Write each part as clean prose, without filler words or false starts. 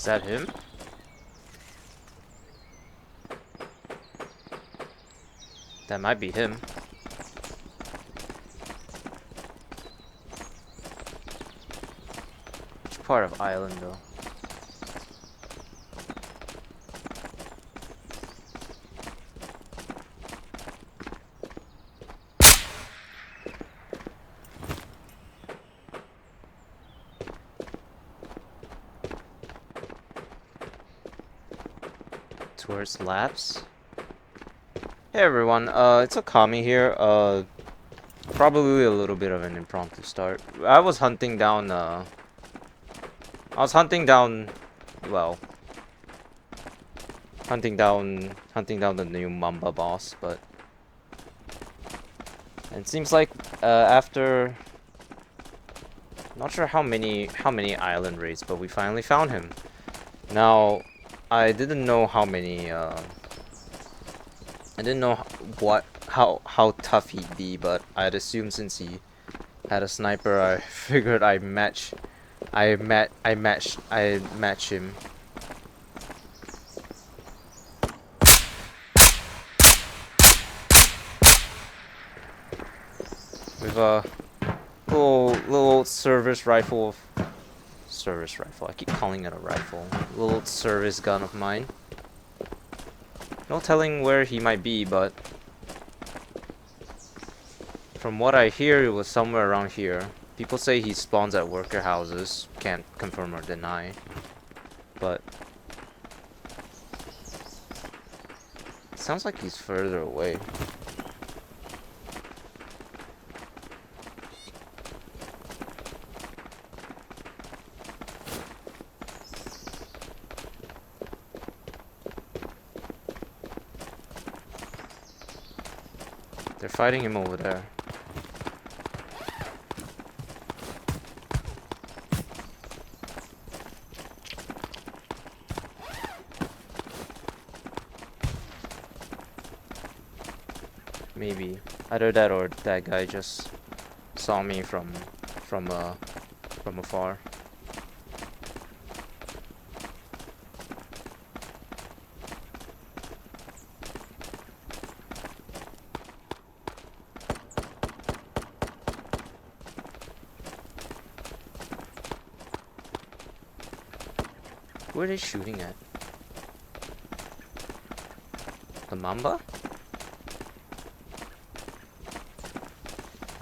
Is that him? That might be him. Which part of island though? Towards labs. Hey everyone, it's Okami here. Probably a little bit of an impromptu start. I was hunting down, well, hunting down the new Mamba boss, but it seems like, after, not sure how many island raids, but we finally found him. Now, I didn't know how many, I didn't know how tough he'd be, but I'd assume since he had a sniper, I figured I'd match him. With a little service rifle. I keep calling it a rifle. Little service gun of mine. No telling where he might be, but from what I hear, it was somewhere around here. People say he spawns at worker houses. Can't confirm or deny. But it sounds like he's further away. They're fighting him over there. Maybe either that or that guy just saw me from afar. Who are they shooting at? The Mamba?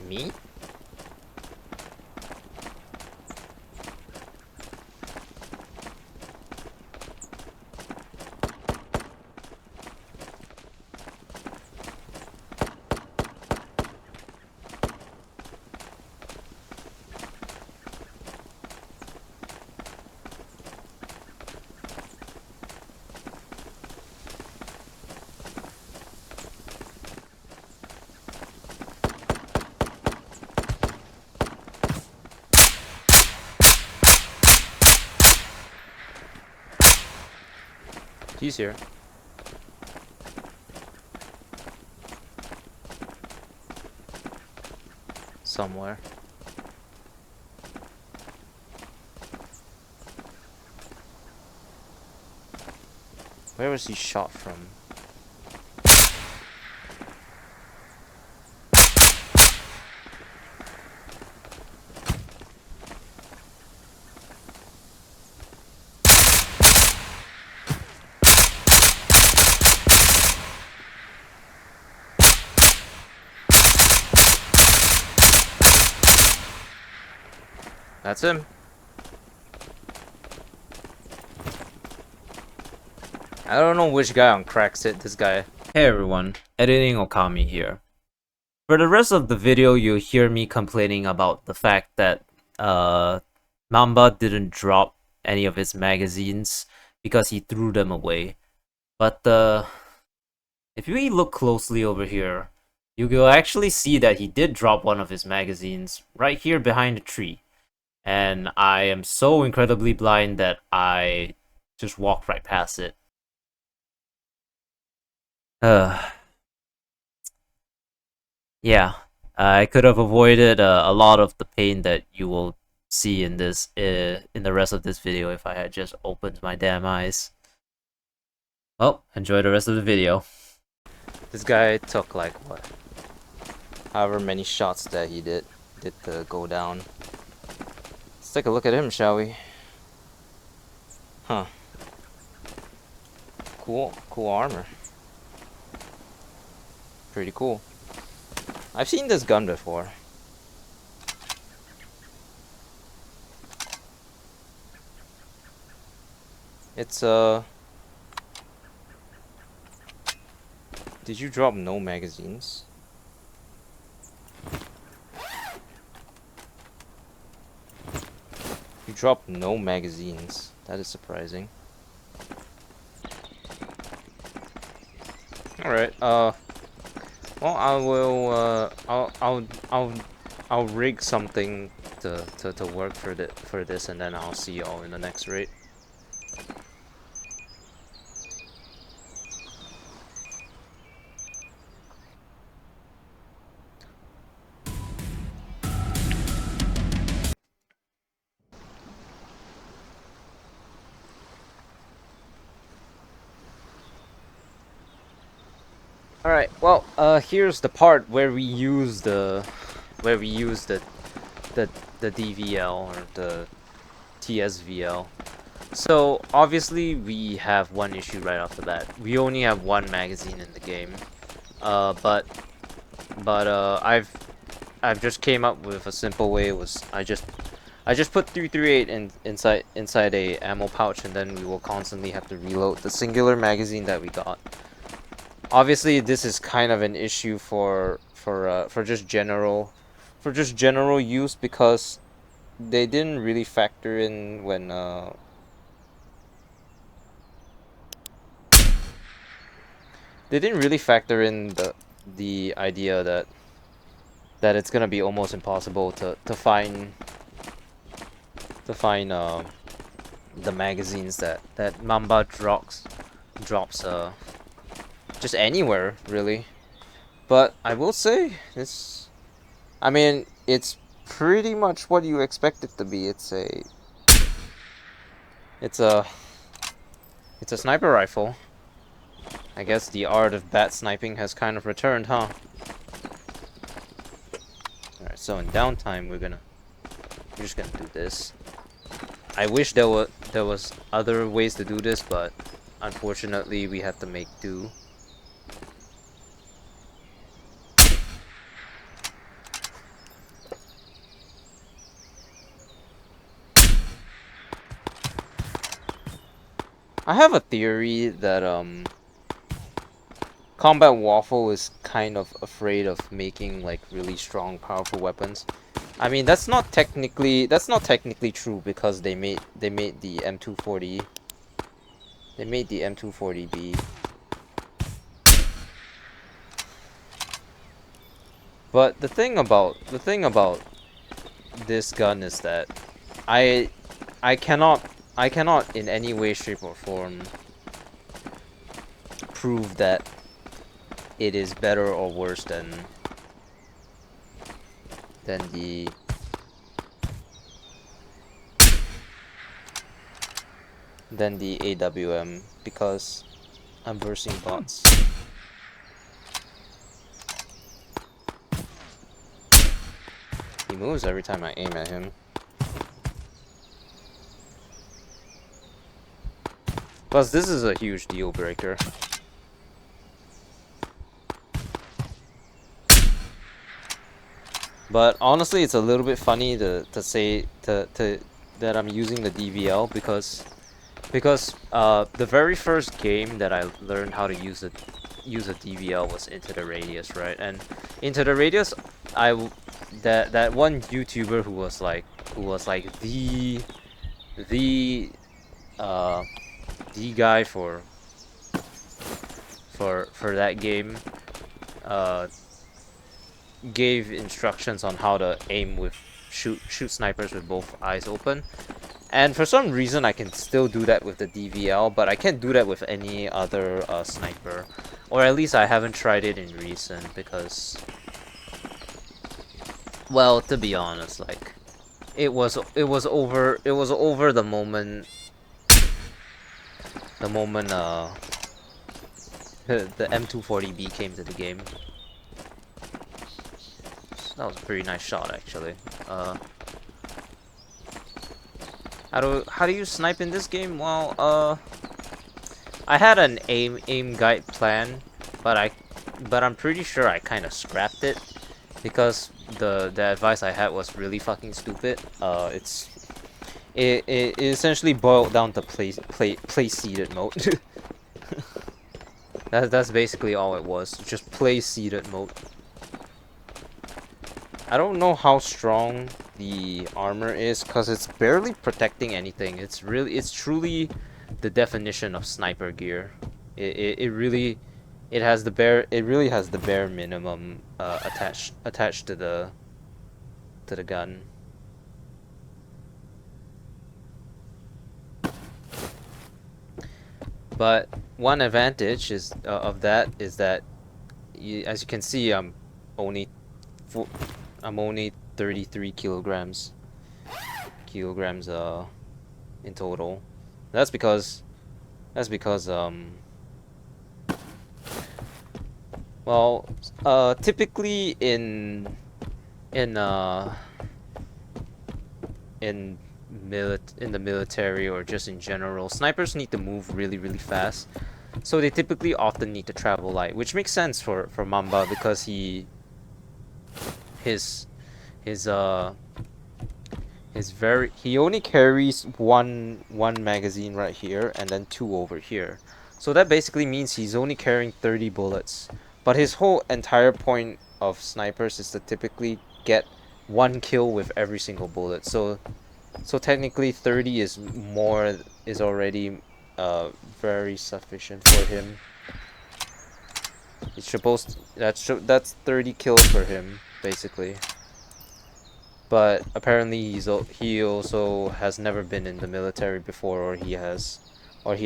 Me? He's here. Somewhere. Where was he shot from? That's him. I don't know which guy on cracks hit this guy. Hey everyone, Editing Okami here. For the rest of the video, you'll hear me complaining about the fact that Mamba didn't drop any of his magazines because he threw them away. But if we look closely over here, you will actually see that he did drop one of his magazines right here behind the tree. And I am so incredibly blind that I just walked right past it. Yeah, I could have avoided a lot of the pain that you will see in this in the rest of this video if I had just opened my damn eyes. Well, enjoy the rest of the video. This guy took like what? However many shots that he did to go down. Let's take a look at him, shall we? Huh. Cool armor. Pretty cool. I've seen this gun before. It's did you drop no magazines? You dropped no magazines. That is surprising. Alright, well, I will, I'll rig something to work for this, and then I'll see y'all in the next raid. Alright, well, here's the part where we use the DVL or the TSVL. So obviously we have one issue right off the bat. We only have one magazine in the game. But I've just came up with a simple way. I just put 338 inside a ammo pouch, and then we will constantly have to reload the singular magazine that we got. Obviously, this is kind of an issue for just general use, because they didn't really factor in when they didn't really factor in the idea that it's gonna be almost impossible to find the magazines that Mamba drops just anywhere, really. But I will say, I mean, it's pretty much what you expect it to be. It's a sniper rifle. I guess the art of bat sniping has kind of returned, huh? Alright, so in downtime we're just gonna do this. I wish there was other ways to do this, but unfortunately we have to make do. I have a theory that Combat Waffle is kind of afraid of making like really strong, powerful weapons. I mean, that's not technically true, because they made the M240. They made the M240B. But the thing about this gun is that I cannot in any way, shape, or form prove that it is better or worse than the AWM, because I'm versing bots. He moves every time I aim at him. Plus, this is a huge deal breaker. But honestly, it's a little bit funny to say that I'm using the DVL, because the very first game that I learned how to use a DVL was Into the Radius, right? And Into the Radius, that one YouTuber who was like the guy for that game, gave instructions on how to aim with shoot snipers with both eyes open. And for some reason I can still do that with the DVL, but I can't do that with any other sniper. Or at least I haven't tried it in recent, because, well, to be honest, like, it was over the moment the M240B came to the game. So that was a pretty nice shot actually. How do you snipe in this game? Well, I had an aim guide plan, but I'm pretty sure I kind of scrapped it because the advice I had was really fucking stupid. It essentially boiled down to play seated mode. That's basically all it was. Just play seated mode. I don't know how strong the armor is because it's barely protecting anything. It's truly the definition of sniper gear. It really has the bare minimum attached to the gun. But one advantage is of that is that as you can see, I'm only 33 kilograms in total. That's because well, typically in the military or just in general, snipers need to move really fast. So they typically often need to travel light, which makes sense for Mamba because he only carries one magazine right here and then 2 over here. So that basically means he's only carrying 30 bullets. But his whole entire point of snipers is to typically get 1 kill with every single bullet. So technically 30 is already very sufficient for him. That's 30 kills for him basically. But apparently he also has never been in the military before, or he has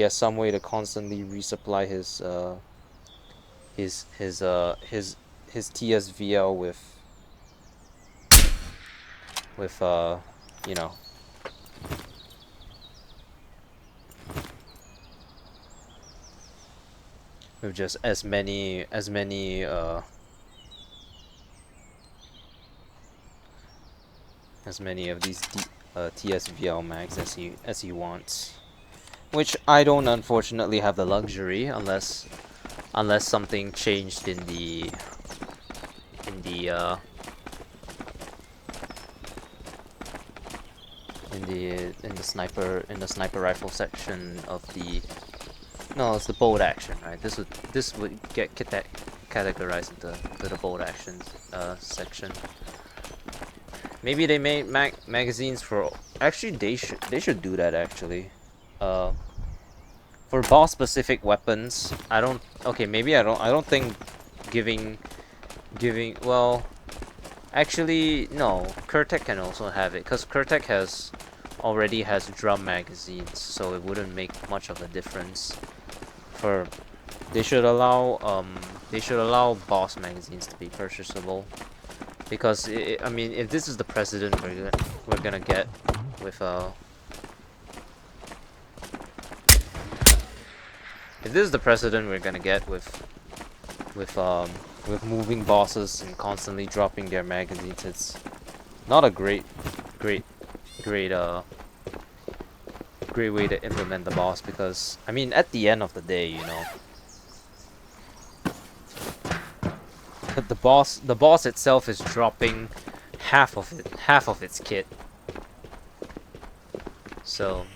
some way to constantly resupply his TSVL with you know, with just as many of these TSVL mags as he wants, which I don't unfortunately have the luxury unless something changed in the sniper rifle section of the it's the bolt action, right? This would get categorized into the bolt action section. Maybe they made magazines for actually they should do that actually. For boss specific weapons, I don't think giving well, actually no, Kurtek can also have it because Kurtek already has drum magazines, so it wouldn't make much of a difference. They should allow boss magazines to be purchasable. Because I mean, if this is the precedent we're gonna get with moving bosses and constantly dropping their magazines, it's not a great way to implement the boss. Because I mean, at the end of the day, you know, the boss itself is dropping half of its kit. So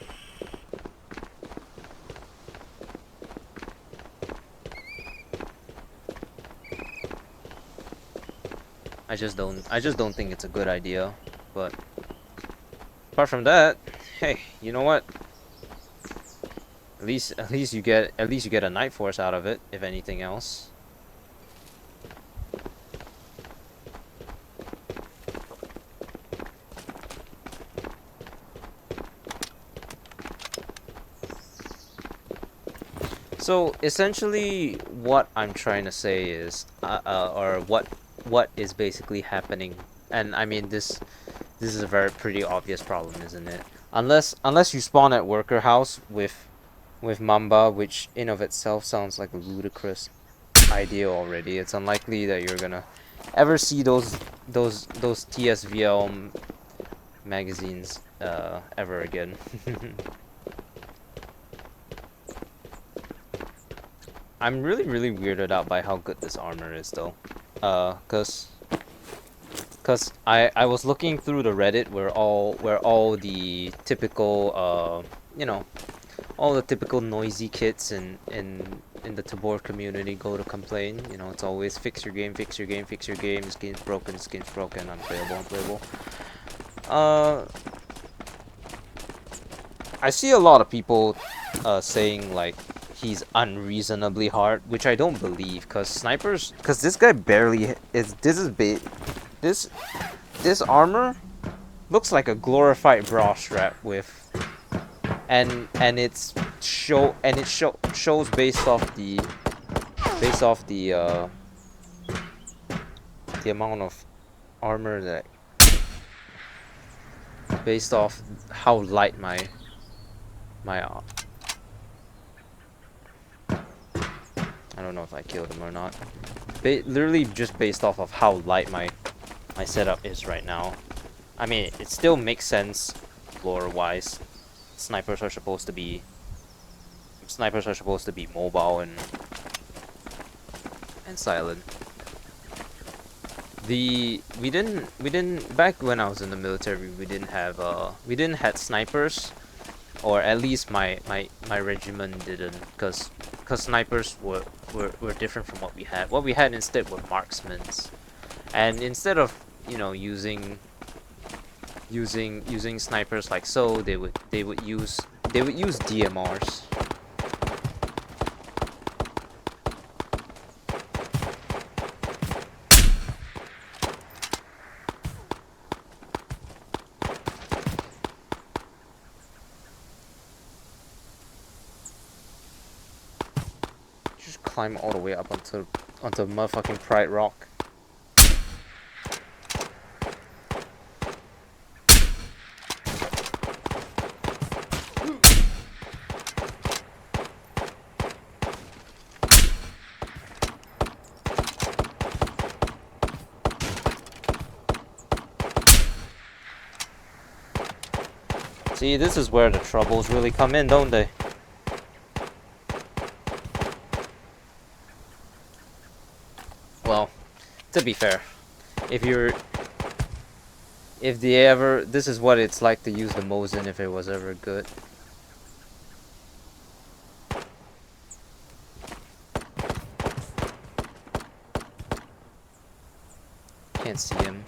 I just don't think it's a good idea. But apart from that, hey, you know what? At least you get a Night Force out of it, if anything else. So essentially, what I'm trying to say is, or what is basically happening, and I mean this This is a very pretty obvious problem, isn't it? Unless you spawn at worker house with Mamba, which in of itself sounds like a ludicrous idea already. It's unlikely that you're gonna ever see those TSVL magazines ever again. I'm really weirded out by how good this armor is though. Cause I was looking through the Reddit where all the typical you know, all the typical noisy kids in the Tabor community go to complain. You know, it's always fix your game, fix your game, fix your game, this game's broken, unplayable, unplayable. I see a lot of people saying like he's unreasonably hard, which I don't believe, cause snipers, cause this guy barely is. This armor looks like a glorified bra strap with, and it shows based off the amount of armor that, based off how light my I don't know if I killed him or not. Literally just based off of how light my setup is right now. I mean, it still makes sense lore-wise. Snipers are supposed to be mobile and silent. We didn't back when I was in the military. We didn't have snipers, or at least my regiment didn't, cause snipers were different from what we had. What we had instead were marksmen, and instead of, you know, using snipers like so, they would use DMRs. Just climb all the way up onto motherfucking Pride Rock. See, this is where the troubles really come in, don't they? Well, to be fair, this is what it's like to use the Mosin if it was ever good. Can't see him.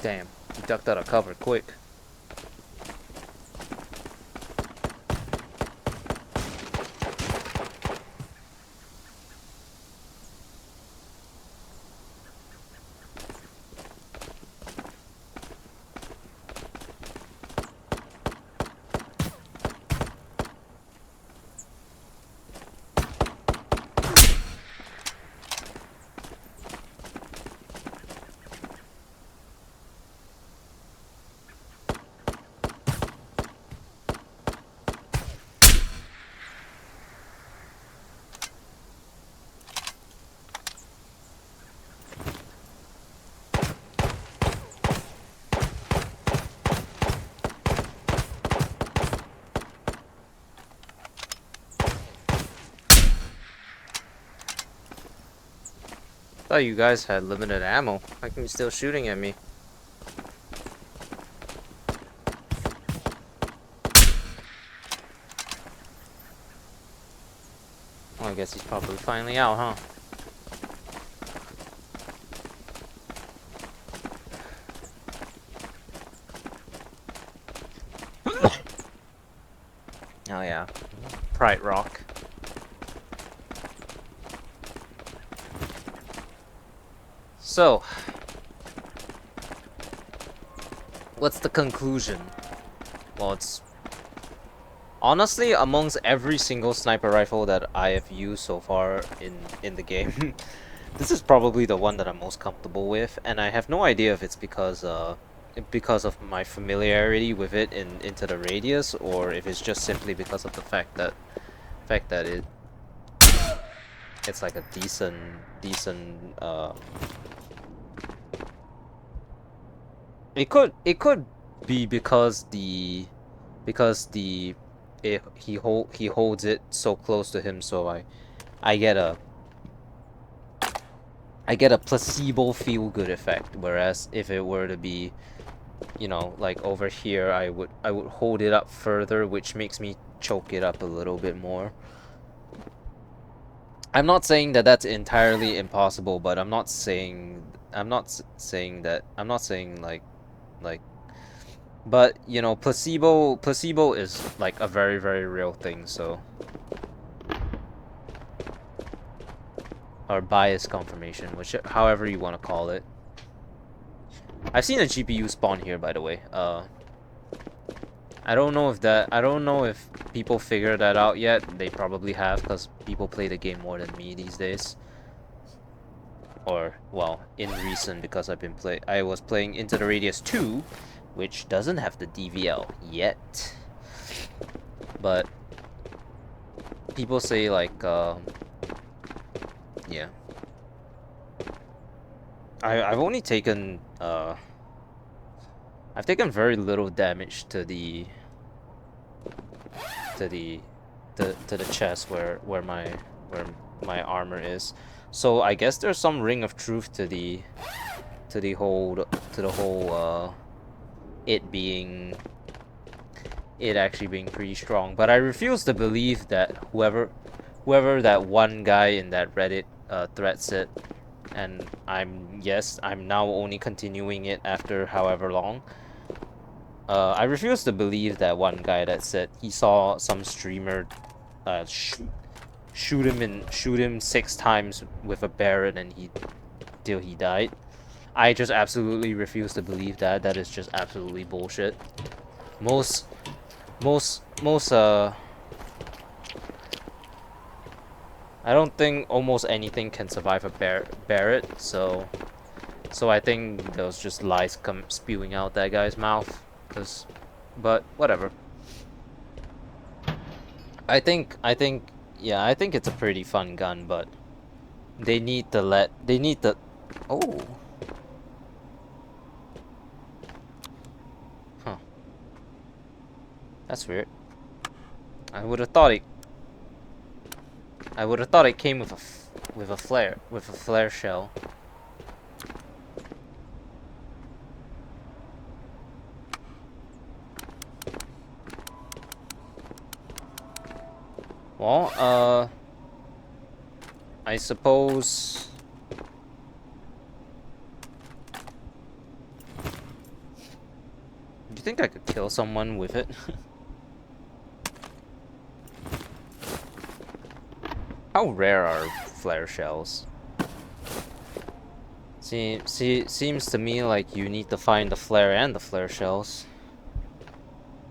Damn, he ducked out of cover quick. Thought you guys had limited ammo. How come you still shooting at me? Well, I guess he's probably finally out, huh? Oh yeah, Pride Rock. So, what's the conclusion? Well, it's honestly amongst every single sniper rifle that I have used so far in the game, this is probably the one that I'm most comfortable with, and I have no idea if it's because of my familiarity with it into the radius, or if it's just simply because of the fact that it's like a decent it could be because he holds it so close to him, so I get a placebo feel good effect, whereas if it were to be, you know, like over here, I would hold it up further, which makes me choke it up a little bit more. I'm not saying that that's entirely impossible, but I'm not saying like but you know, placebo is like a very real thing, so, or bias confirmation, which however you want to call it. I've seen a GPU spawn here, by the way. I don't know if people figured that out yet. They probably have, because people play the game more than me these days. Or, well, in recent, because I was playing Into the Radius 2, which doesn't have the DVL yet. But people say, like, yeah. I've only taken I've taken very little damage to the chest where my armor is. So I guess there's some ring of truth to the whole it actually being pretty strong. But I refuse to believe that whoever that one guy in that Reddit thread said, and I'm now only continuing it after however long. I refuse to believe that one guy that said he saw some streamer shoot him 6 times with a Barrett and till he died. I just absolutely refuse to believe that. That is just absolutely bullshit. Most I don't think almost anything can survive a Barrett, so I think there was just lies spewing out that guy's mouth. But whatever. I think it's a pretty fun gun, but they need to oh. Huh. That's weird. I would have thought it came with a flare shell. Well, I suppose do you think I could kill someone with it? How rare are flare shells? Seems to me like you need to find the flare and the flare shells.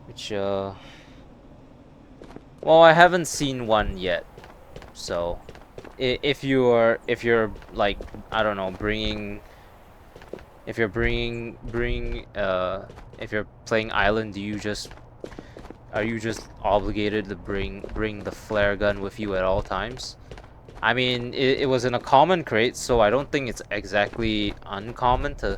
Which, well, I haven't seen one yet. So, if you're like, I don't know, if you're playing Island, are you just obligated to bring the flare gun with you at all times? I mean, it was in a common crate, so I don't think it's exactly uncommon to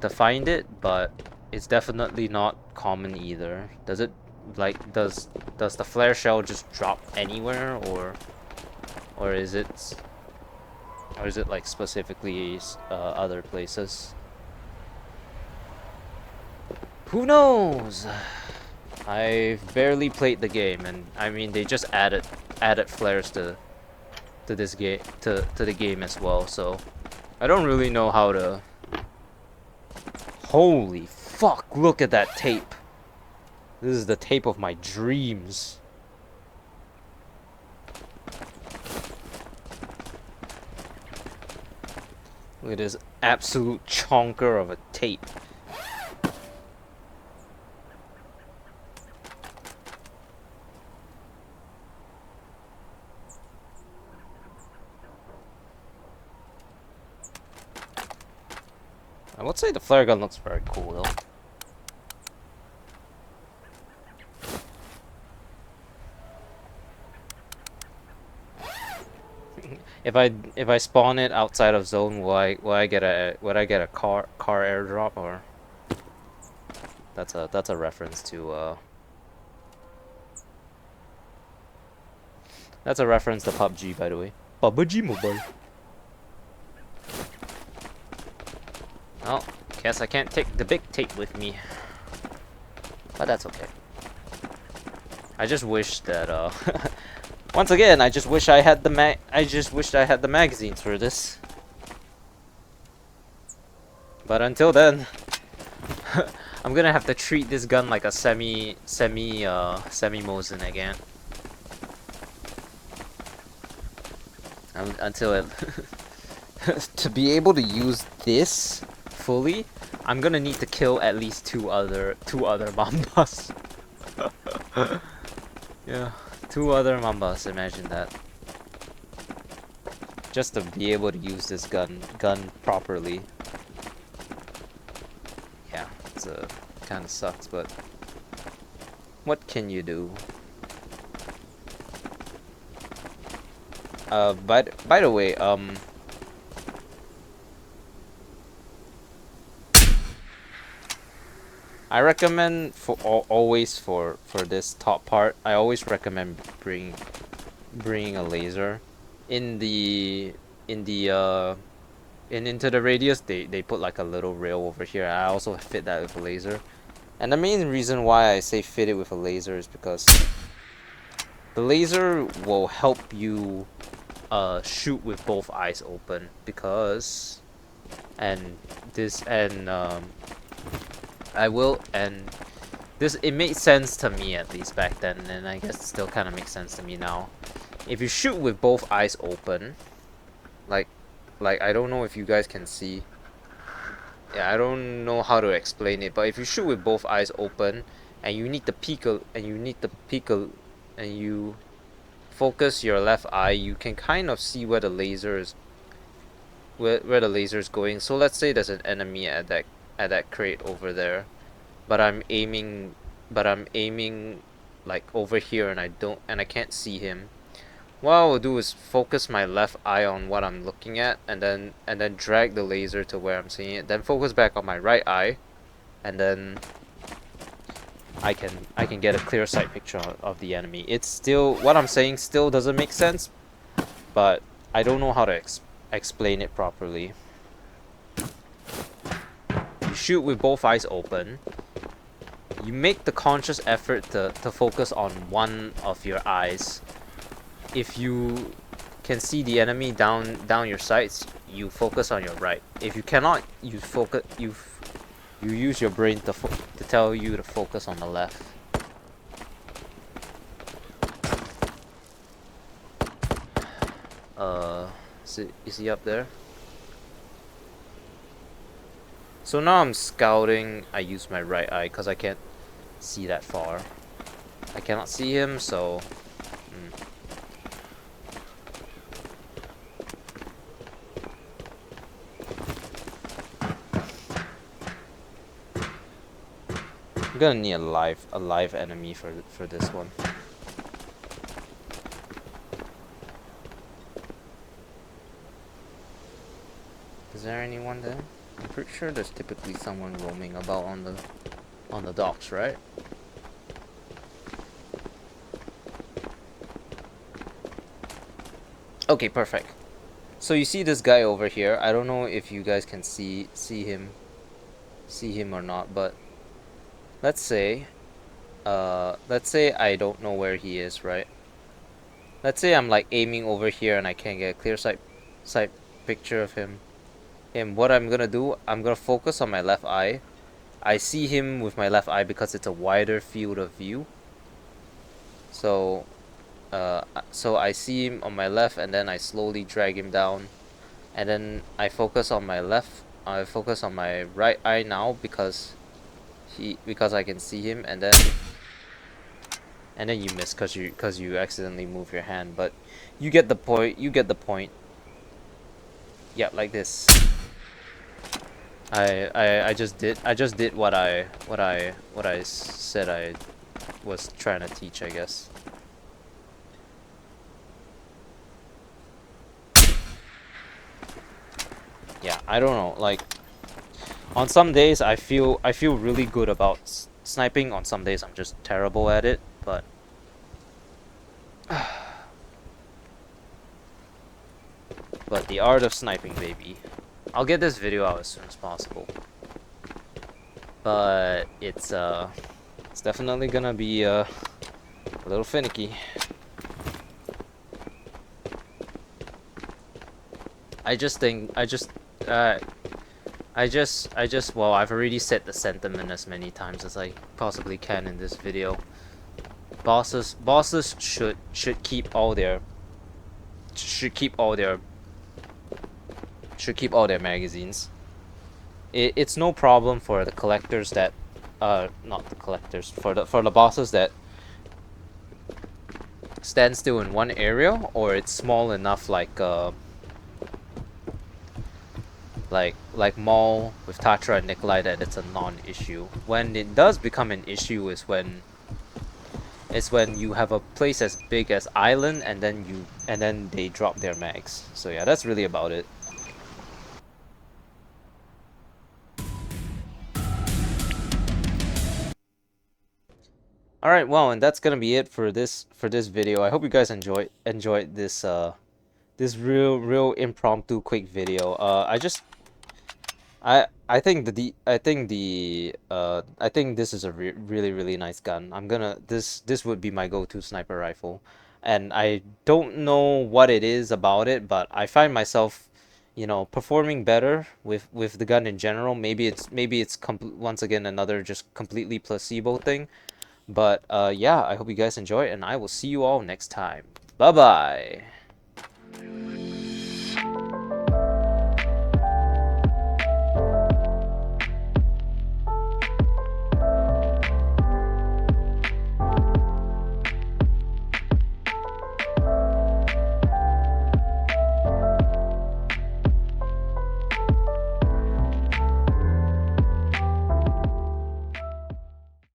find it, but it's definitely not common either. Does it, like, does the flare shell just drop anywhere, or is it like specifically other places? Who knows? I've barely played the game, and I mean, they just added flares to this game, to the game as well, so I don't really know how to. Holy fuck, look at that tape. This is the tape of my dreams. Look at this absolute chonker of a tape. would say the flare gun looks very cool though. If I spawn it outside of zone, will I get a car airdrop, or that's a reference to that's a reference to PUBG, by the way. PUBG Mobile. Oh, guess I can't take the big tape with me, but that's okay. I just wish that once again, I just wish I had the magazines for this. But until then, I'm gonna have to treat this gun like a semi-Mosin again. Until it to be able to use this fully, I'm gonna need to kill at least two other Mambas. Yeah, 2 other Mambas, imagine that. Just to be able to use this gun properly. Yeah, it's kinda sucks, but what can you do? By the way, I recommend always for this top part, I always recommend bringing a laser. Into the radius, they put like a little rail over here. I also fit that with a laser. And the main reason why I say fit it with a laser is because the laser will help you shoot with both eyes open, because it made sense to me, at least back then, and I guess it still kind of makes sense to me now. If you shoot with both eyes open, like I don't know if you guys can see. Yeah, I don't know how to explain it, but if you shoot with both eyes open and you need to and you focus your left eye, you can kind of see where the laser is going. So let's say there's an enemy at that crate over there, but I'm aiming like over here, and I can't see him. What I will do is focus my left eye on what I'm looking at, and then drag the laser to where I'm seeing it, then focus back on my right eye, and then I can get a clear sight picture of the enemy. It's still, what I'm saying still doesn't make sense, but I don't know how to explain it properly. You shoot with both eyes open. You make the conscious effort to focus on one of your eyes. If you can see the enemy down your sights, you focus on your right. If you cannot, you use your brain to tell you to focus on the left. Is he up there? So now I'm scouting. I use my right eye because I can't see that far. I cannot see him, so I'm gonna need a live enemy for this one. Is there anyone there? I'm pretty sure there's typically someone roaming about on the docks, right? Okay, perfect. So you see this guy over here. I don't know if you guys can see him or not, but let's say I don't know where he is, right? Let's say I'm like aiming over here and I can't get a clear sight picture of him. What I'm gonna do, I'm gonna focus on my left eye. I see him with my left eye because it's a wider field of view. So I see him on my left, and then I slowly drag him down, and then I focus on my right eye now because I can see him, and then you miss because you accidentally move your hand, but you get the point. Yeah, like this. I just did what I said I was trying to teach, I guess. Yeah, I don't know. Like, on some days I feel really good about sniping. On some days I'm just terrible at it. But the art of sniping, baby. I'll get this video out as soon as possible. But it's definitely gonna be a little finicky. I just think well, I've already said the sentiment as many times as I possibly can in this video. Bosses should keep all their magazines. It's no problem for the collectors that not the collectors, for the bosses that stand still in one area, or it's small enough like Maul with Tatra and Nikolai, that it's a non-issue. When it does become an issue is when you have a place as big as Island and then they drop their mags. So yeah, that's really about it. Alright, well, and that's gonna be it for this video. I hope you guys enjoyed this this real impromptu quick video. I think I think this is a really nice gun. This would be my go-to sniper rifle, and I don't know what it is about it, but I find myself, performing better with the gun in general. Maybe it's once again another just completely placebo thing, but yeah, I hope you guys enjoy, and I will see you all next time. Bye bye.